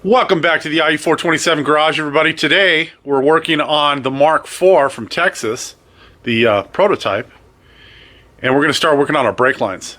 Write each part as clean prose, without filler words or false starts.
Welcome back to the IE427 Garage, everybody. Today we're working on the Mk4 from Texas, the prototype, and we're going to start working on our brake lines.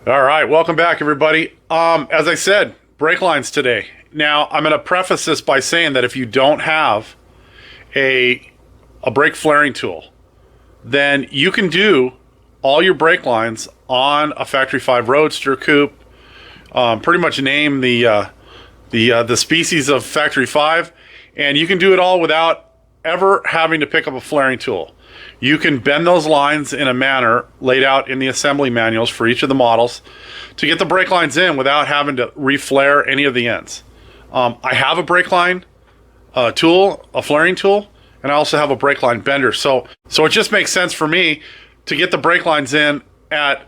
All right, welcome back, everybody. As I said, brake lines today. Now, I'm going to preface this by saying that if you don't have a brake flaring tool, then you can do all your brake lines on a Factory 5 Roadster coupe. Pretty much name the species of Factory 5, and you can do it all without ever having to pick up a flaring tool. You can bend those lines in a manner laid out in the assembly manuals for each of the models to get the brake lines in without having to reflare any of the ends. I have a brake line tool, a flaring tool, and I also have a brake line bender. So it just makes sense for me to get the brake lines in at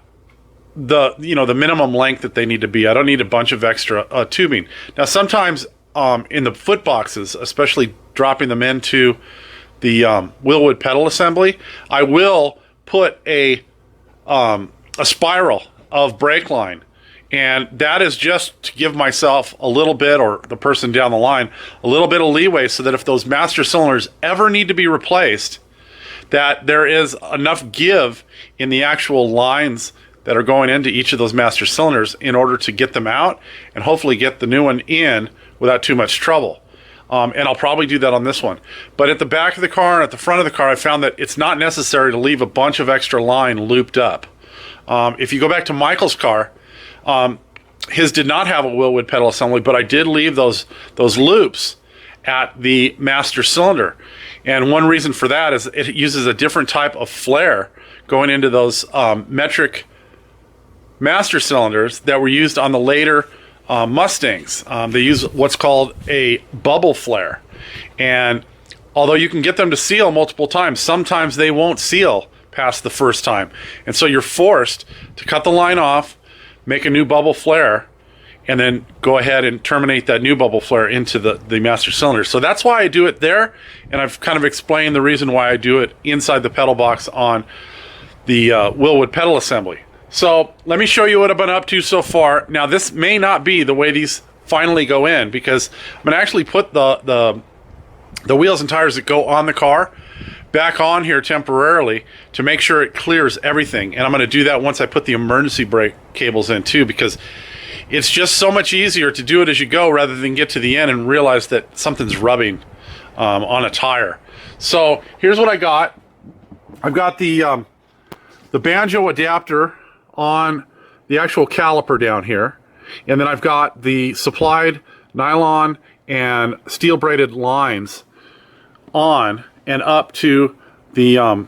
the minimum length that they need to be. I don't need a bunch of extra tubing. Now sometimes in the foot boxes, especially dropping them into the wheelwood pedal assembly, I will put a spiral of brake line, and that is just to give myself a little bit, or the person down the line, a little bit of leeway, so that if those master cylinders ever need to be replaced, that there is enough give in the actual lines that are going into each of those master cylinders in order to get them out and hopefully get the new one in without too much trouble. And I'll probably do that on this one. But at the back of the car and at the front of the car, I found that it's not necessary to leave a bunch of extra line looped up. If you go back to Michael's car, his did not have a wheelwood pedal assembly, but I did leave those loops at the master cylinder. And one reason for that is it uses a different type of flare going into those metric master cylinders that were used on the later Mustangs. They use what's called a bubble flare, and although you can get them to seal multiple times, sometimes they won't seal past the first time, and so you're forced to cut the line off, make a new bubble flare, and then go ahead and terminate that new bubble flare into the master cylinder. So that's why I do it there, and I've kind of explained the reason why I do it inside the pedal box on the wheelwood pedal assembly. So let me show you what I've been up to so far. Now this may not be the way these finally go in, because I'm going to actually put the wheels and tires that go on the car back on here temporarily to make sure it clears everything. And I'm going to do that once I put the emergency brake cables in too, because it's just so much easier to do it as you go rather than get to the end and realize that something's rubbing on a tire. So here's what I got. I've got the banjo adapter on the actual caliper down here, and then I've got the supplied nylon and steel braided lines on and up to the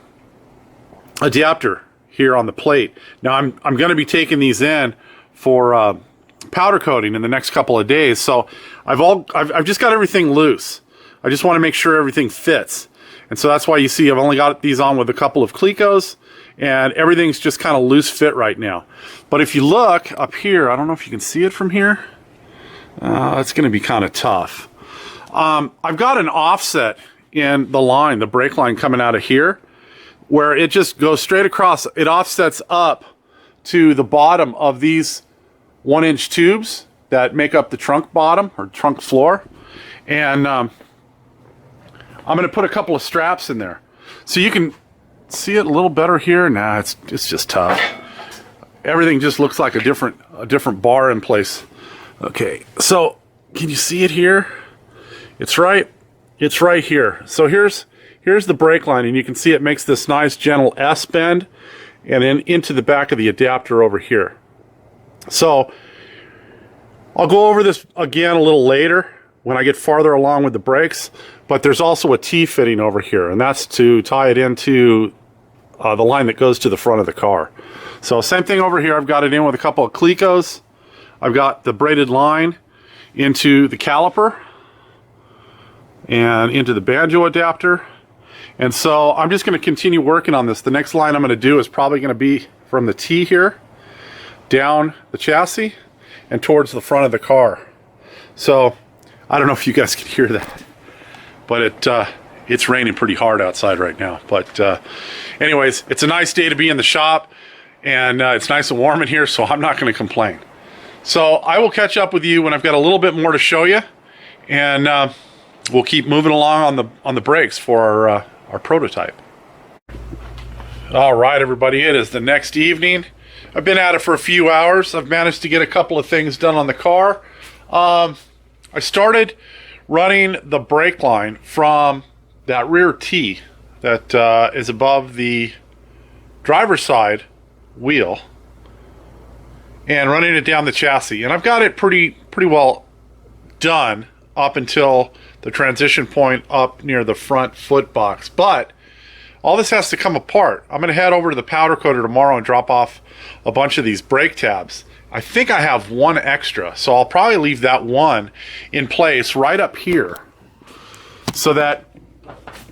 adapter here on the plate. Now I'm going to be taking these in for powder coating in the next couple of days, so I've just got everything loose. I just want to make sure everything fits, and so that's why you see I've only got these on with a couple of Clecos, and everything's just kind of loose fit right now. But if you look up here, I don't know if you can see it from here. It's going to be kind of tough. I've got an offset in the line, the brake line coming out of here, where it just goes straight across. It offsets up to the bottom of these 1-inch tubes that make up the trunk bottom or trunk floor. And I'm going to put a couple of straps in there so you can see it a little better here. Nah, it's just tough. Everything just looks like a different bar in place. Okay, so can you see it here? It's right here. So here's the brake line, and you can see it makes this nice gentle S bend and then into the back of the adapter over here. So I'll go over this again a little later when I get farther along with the brakes, but there's also a T-fitting over here, and that's to tie it into the line that goes to the front of the car. So same thing over here. I've got it in with a couple of Clecos. I've got the braided line into the caliper. and into the banjo adapter. And so I'm just going to continue working on this. The next line I'm going to do is probably going to be from the T here down the chassis and towards the front of the car. So I don't know if you guys can hear that, but it's raining pretty hard outside right now. But anyways, it's a nice day to be in the shop, and it's nice and warm in here, so I'm not going to complain. So I will catch up with you when I've got a little bit more to show you, and we'll keep moving along on the brakes for our prototype. All right, everybody, it is the next evening. I've been at it for a few hours. I've managed to get a couple of things done on the car. I started running the brake line from that rear T that is above the driver's side wheel and running it down the chassis. And I've got it pretty well done up until the transition point up near the front foot box. But all this has to come apart. I'm going to head over to the powder coater tomorrow and drop off a bunch of these brake tabs. I think I have one extra, so I'll probably leave that one in place right up here so that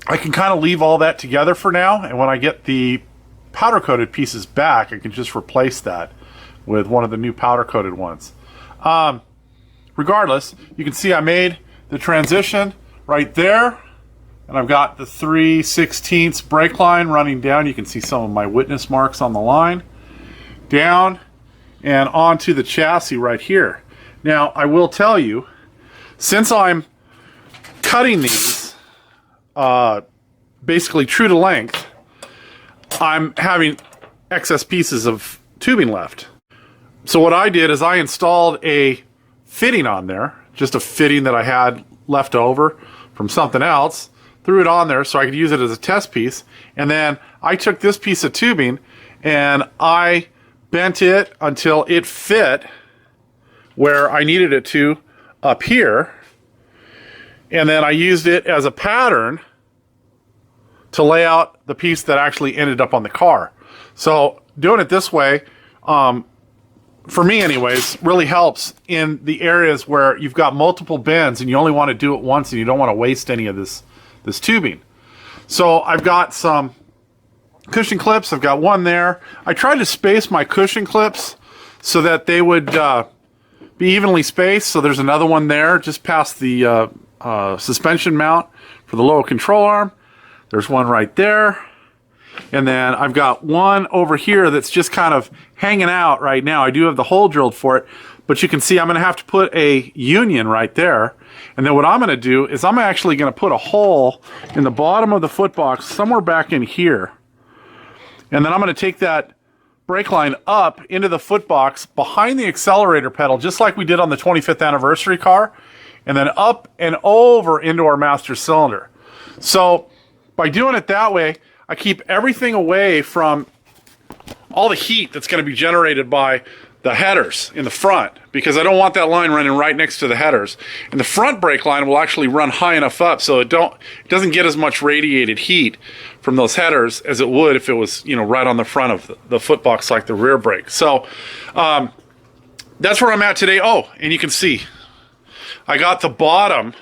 I can kind of leave all that together for now, and when I get the powder coated pieces back, I can just replace that with one of the new powder coated ones. Regardless, you can see I made the transition right there, and I've got the 3/16 brake line running down. You can see some of my witness marks on the line. Down and onto the chassis right here. Now, I will tell you, since I'm cutting these basically true to length, I'm having excess pieces of tubing left. So what I did is I installed a fitting on there, just a fitting that I had left over from something else, threw it on there so I could use it as a test piece, and then I took this piece of tubing and I bent it until it fit where I needed it to up here, and then I used it as a pattern to lay out the piece that actually ended up on the car. So doing it this way, for me anyways, really helps in the areas where you've got multiple bends and you only want to do it once and you don't want to waste any of this tubing. So I've got some cushion clips. I've got one there. I tried to space my cushion clips so that they would be evenly spaced. So there's another one there just past the suspension mount for the lower control arm. There's one right there. And then I've got one over here that's just kind of hanging out right now. I do have the hole drilled for it, but you can see I'm going to have to put a union right there. And then what I'm going to do is I'm actually going to put a hole in the bottom of the foot box somewhere back in here. And then I'm going to take that brake line up into the foot box behind the accelerator pedal, just like we did on the 25th anniversary car, and then up and over into our master cylinder. So by doing it that way, I keep everything away from all the heat that's going to be generated by the headers in the front, because I don't want that line running right next to the headers. And the front brake line will actually run high enough up so it doesn't get as much radiated heat from those headers as it would if it was, you know, right on the front of the foot box like the rear brake. So that's where I'm at today. Oh, and you can see I got the bottom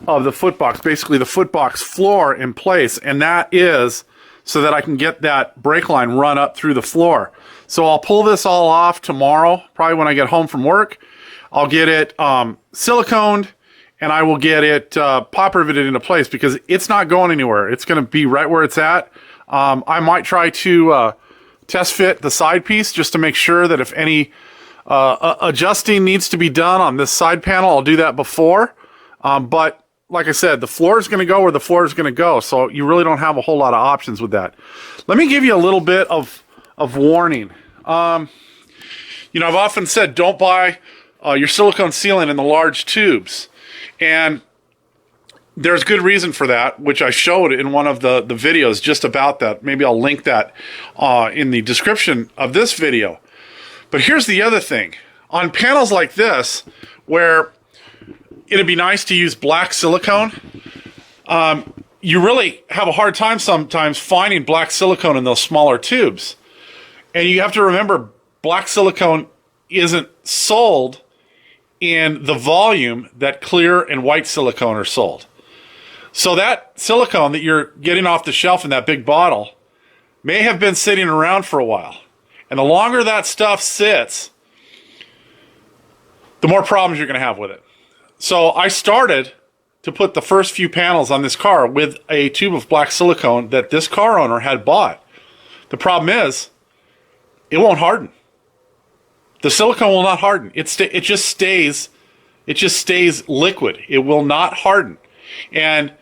of the foot box, basically the foot box floor in place, and that is so that I can get that brake line run up through the floor. So I'll pull this all off tomorrow, probably when I get home from work. I'll get it siliconed, and I will get it pop riveted into place because it's not going anywhere. It's going to be right where it's at. I might try to test fit the side piece just to make sure that if any adjusting needs to be done on this side panel, I'll do that before. But like I said, the floor is going to go where the floor is going to go, so you really don't have a whole lot of options with that. Let me give you a little bit of warning. You know, I've often said don't buy your silicone sealant in the large tubes, and there's good reason for that, which I showed in one of the videos just about that. Maybe I'll link that in the description of this video. But here's the other thing. On panels like this, where it'd be nice to use black silicone, you really have a hard time sometimes finding black silicone in those smaller tubes. And you have to remember, black silicone isn't sold in the volume that clear and white silicone are sold. So that silicone that you're getting off the shelf in that big bottle may have been sitting around for a while. And the longer that stuff sits, the more problems you're going to have with it. So I started to put the first few panels on this car with a tube of black silicone that this car owner had bought. The problem is, it won't harden. The silicone will not harden. It just stays liquid. It will not harden. And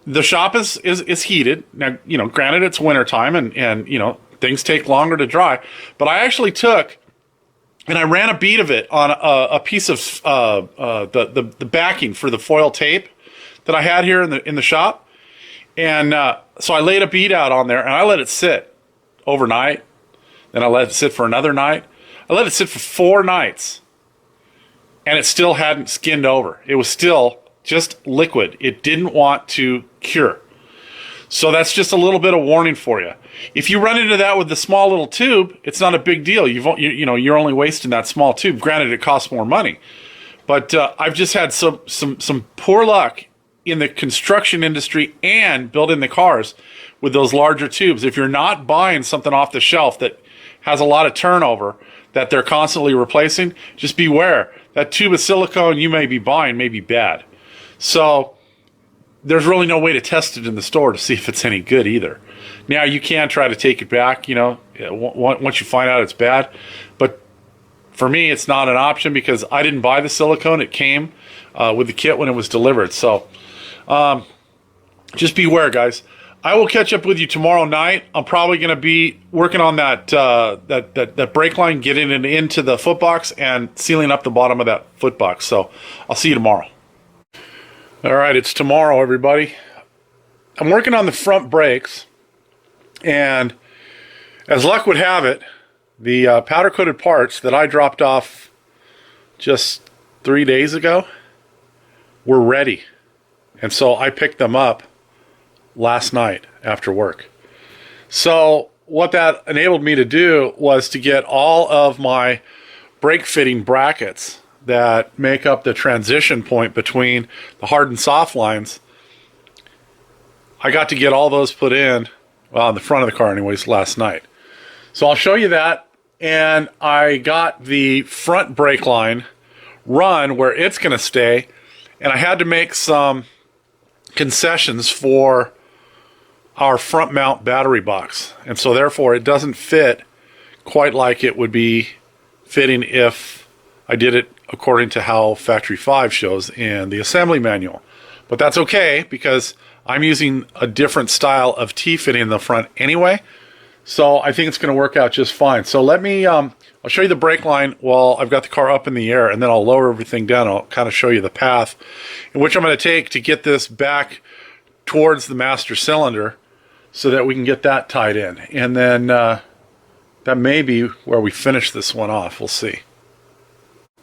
the shop is heated. Now, granted it's wintertime and things take longer to dry. But I actually took and I ran a bead of it on a piece of the backing for the foil tape that I had here in the shop. And so I laid a bead out on there and I let it sit overnight. Then I let it sit for another night. I let it sit for 4 nights. And it still hadn't skinned over. It was still just liquid. It didn't want to cure. So that's just a little bit of warning for you. If you run into that with the small little tube, it's not a big deal. You're only wasting that small tube. Granted, it costs more money. But I've just had some poor luck in the construction industry and building the cars with those larger tubes. If you're not buying something off the shelf that has a lot of turnover that they're constantly replacing, just beware. That tube of silicone you may be buying may be bad. So there's really no way to test it in the store to see if it's any good either. Now, you can try to take it back, once you find out it's bad. But for me, it's not an option because I didn't buy the silicone. It came with the kit when it was delivered. So just beware, guys. I will catch up with you tomorrow night. I'm probably going to be working on that brake line, getting it into the foot box and sealing up the bottom of that foot box. So I'll see you tomorrow. All right, it's tomorrow, everybody. I'm working on the front brakes, and as luck would have it, the powder-coated parts that I dropped off just 3 days ago were ready. And so I picked them up last night after work. So what that enabled me to do was to get all of my brake fitting brackets that make up the transition point between the hard and soft lines. I got to get all those put in, well, in the front of the car anyways, last night. So I'll show you that. And I got the front brake line run where it's going to stay. And I had to make some concessions for our front mount battery box. And so therefore it doesn't fit quite like it would be fitting if I did it according to how Factory 5 shows in the assembly manual. But that's okay because I'm using a different style of T-fitting in the front anyway. So I think it's going to work out just fine. So let me, I'll show you the brake line while I've got the car up in the air, and then I'll lower everything down. I'll kind of show you the path in which I'm going to take to get this back towards the master cylinder so that we can get that tied in. And then that may be where we finish this one off. We'll see.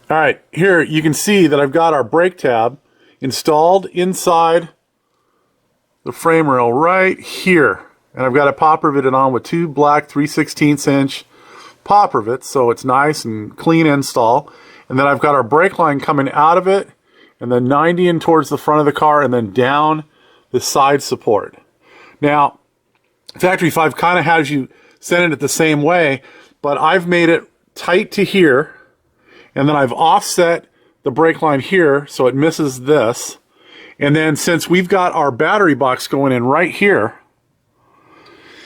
All right, here you can see that I've got our brake tab installed inside the frame rail right here. And I've got it pop riveted on with 2 black 3/16 inch pop rivets, so it's nice and clean install. And then I've got our brake line coming out of it, and then 90 in towards the front of the car, and then down the side support. Now, Factory 5 kind of has you send it the same way, but I've made it tight to here, and then I've offset the brake line here so it misses this. And then since we've got our battery box going in right here,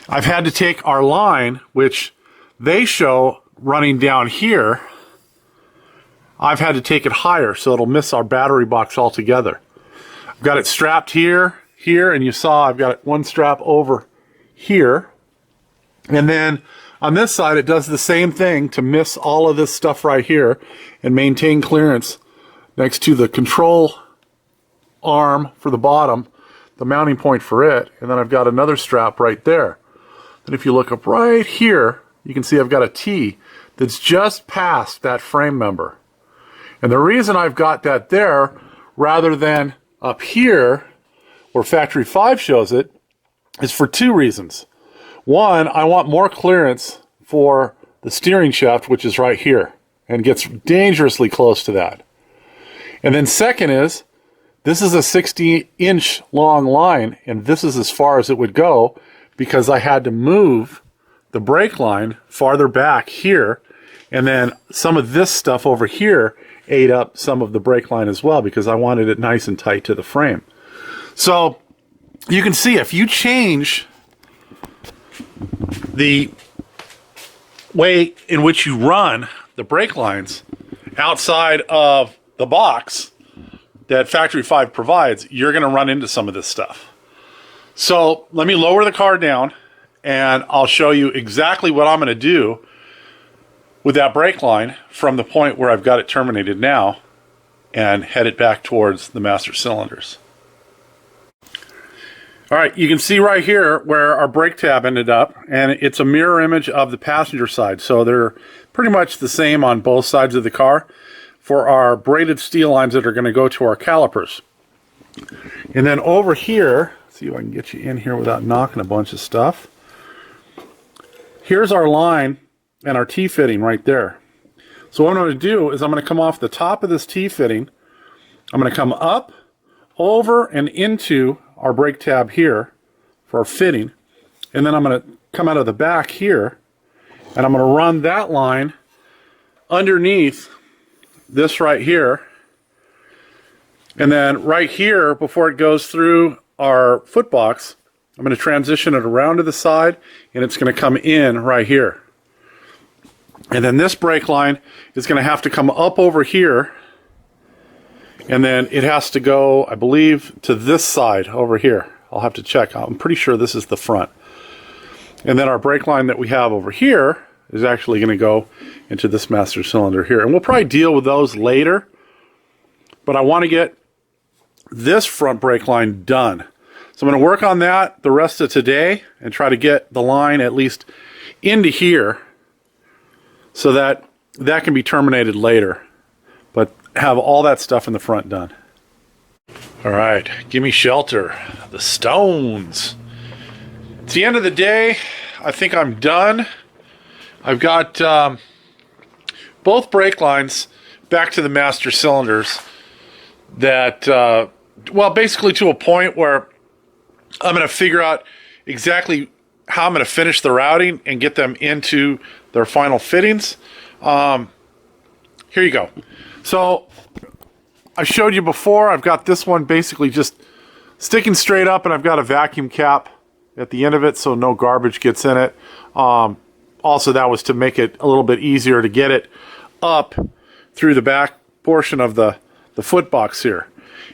I've had to take our line, which they show running down here, I've had to take it higher so it'll miss our battery box altogether. I've got it strapped here, and you saw I've got one strap over here. And then on this side, it does the same thing to miss all of this stuff right here and maintain clearance next to the control arm for the bottom, the mounting point for it, and then I've got another strap right there. And if you look up right here, you can see I've got a T that's just past that frame member. And the reason I've got that there rather than up here where Factory 5 shows it is for 2 reasons. One, I want more clearance for the steering shaft, which is right here, and gets dangerously close to that. And then second is, this is a 60-inch long line, and this is as far as it would go because I had to move the brake line farther back here, and then some of this stuff over here ate up some of the brake line as well because I wanted it nice and tight to the frame. So you can see if you change the way in which you run the brake lines outside of the box that Factory 5 provides, you're going to run into some of this stuff. So let me lower the car down and I'll show you exactly what I'm going to do with that brake line from the point where I've got it terminated now and head it back towards the master cylinders. All right, you can see right here where our brake tab ended up, and it's a mirror image of the passenger side. So they're pretty much the same on both sides of the car for our braided steel lines that are going to go to our calipers. And then over here, see if I can get you in here without knocking a bunch of stuff. Here's our line and our T-fitting right there. So what I'm going to do is I'm going to come off the top of this T-fitting. I'm going to come up, over, and into our brake tab here for our fitting. And then I'm going to come out of the back here, and I'm going to run that line underneath this right here. And then right here, before it goes through our foot box, I'm going to transition it around to the side, and it's going to come in right here. And then this brake line is going to have to come up over here, and then it has to go, I believe, to this side over here. I'll have to check. I'm pretty sure this is the front. And then our brake line that we have over here is actually going to go into this master cylinder here. And we'll probably deal with those later, but I want to get this front brake line done. So I'm going to work on that the rest of today and try to get the line at least into here so that that can be terminated later, but have all that stuff in the front done. All right, give me shelter. The stones. It's the end of the day. I think I'm done. I've got both brake lines back to the master cylinders that, well, basically to a point where I'm going to figure out exactly how I'm going to finish the routing and get them into their final fittings. Here you go. So I showed you before, I've got this one basically just sticking straight up, and I've got a vacuum cap at the end of it so no garbage gets in it. Also, that was to make it a little bit easier to get it up through the back portion of the foot box here.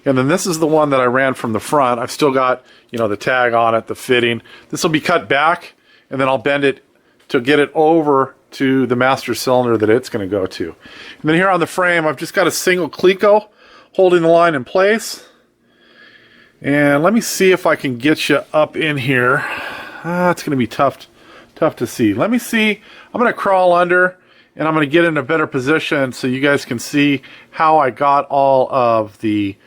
And then this is the one that I ran from the front. I've still got, you know, the tag on it, the fitting. This will be cut back, and then I'll bend it to get it over to the master cylinder that it's going to go to. And then here on the frame, I've just got a single cleco holding the line in place. And let me see if I can get you up in here. It's going to be tough to see. Let me see. I'm going to crawl under, and I'm going to get in a better position so you guys can see how I got all of the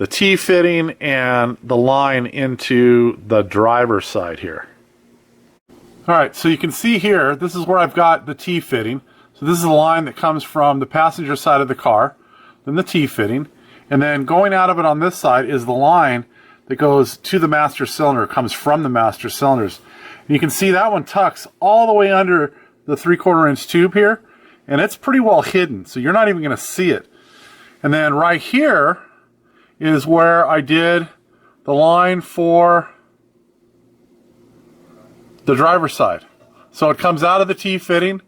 T-fitting and the line into the driver's side here. All right, so you can see here, this is where I've got the T-fitting. So this is the line that comes from the passenger side of the car, then the T-fitting, and then going out of it on this side is the line that goes to the master cylinder, comes from the master cylinders. And you can see that one tucks all the way under the 3/4 inch tube here, and it's pretty well hidden, so you're not even going to see it. And then right here is where I did the line for the driver's side. So it comes out of the T-fitting,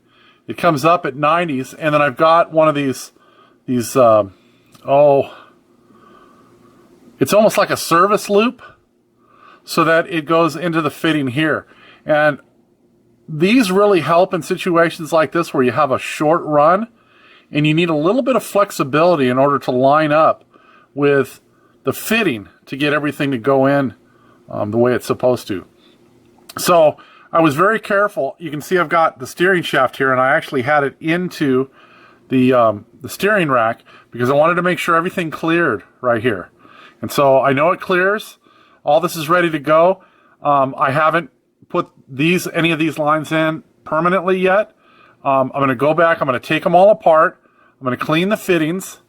it comes up at 90s, and then I've got one of these it's almost like a service loop so that it goes into the fitting here. And these really help in situations like this where you have a short run and you need a little bit of flexibility in order to line up with the fitting to get everything to go in the way it's supposed to. So I was very careful. You can see I've got the steering shaft here, and I actually had it into the steering rack because I wanted to make sure everything cleared right here. And so I know it clears. All this is ready to go. I haven't put any of these lines in permanently yet. I'm going to go back. I'm going to take them all apart. I'm going to clean the fittings,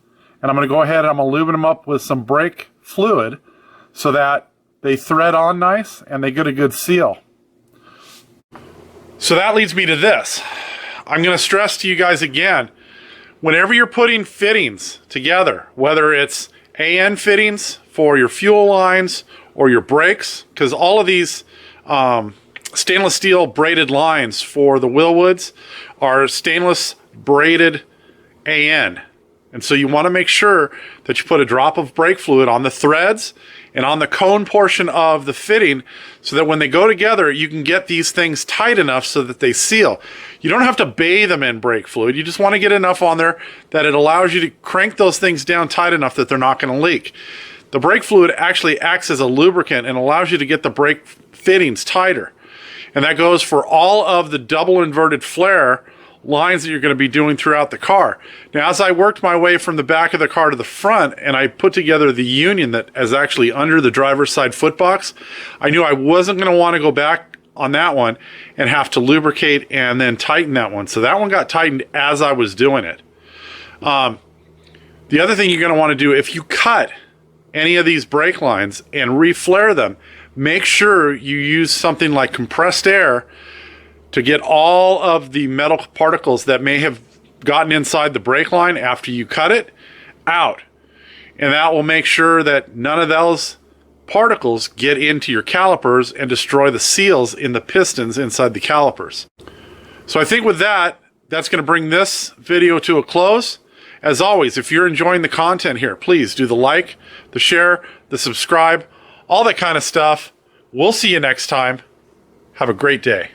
and I'm going to go ahead and I'm going to lube them up with some brake fluid so that they thread on nice and they get a good seal. So that leads me to this. I'm going to stress to you guys again, whenever you're putting fittings together, whether it's AN fittings for your fuel lines or your brakes, because all of these stainless steel braided lines for the Willwoods are stainless braided AN. And so you want to make sure that you put a drop of brake fluid on the threads and on the cone portion of the fitting so that when they go together, you can get these things tight enough so that they seal. You don't have to bathe them in brake fluid. You just want to get enough on there that it allows you to crank those things down tight enough that they're not going to leak. The brake fluid actually acts as a lubricant and allows you to get the brake fittings tighter. And that goes for all of the double inverted flare lines that you're going to be doing throughout the car. Now, as I worked my way from the back of the car to the front and I put together the union that is actually under the driver's side footbox, I knew I wasn't going to want to go back on that one and have to lubricate and then tighten that one. So that one got tightened as I was doing it. The other thing you're going to want to do, if you cut any of these brake lines and reflare them, make sure you use something like compressed air to get all of the metal particles that may have gotten inside the brake line after you cut it out. And that will make sure that none of those particles get into your calipers and destroy the seals in the pistons inside the calipers. So I think with that, that's going to bring this video to a close. As always, if you're enjoying the content here, please do the like, the share, the subscribe, all that kind of stuff. We'll see you next time. Have a great day.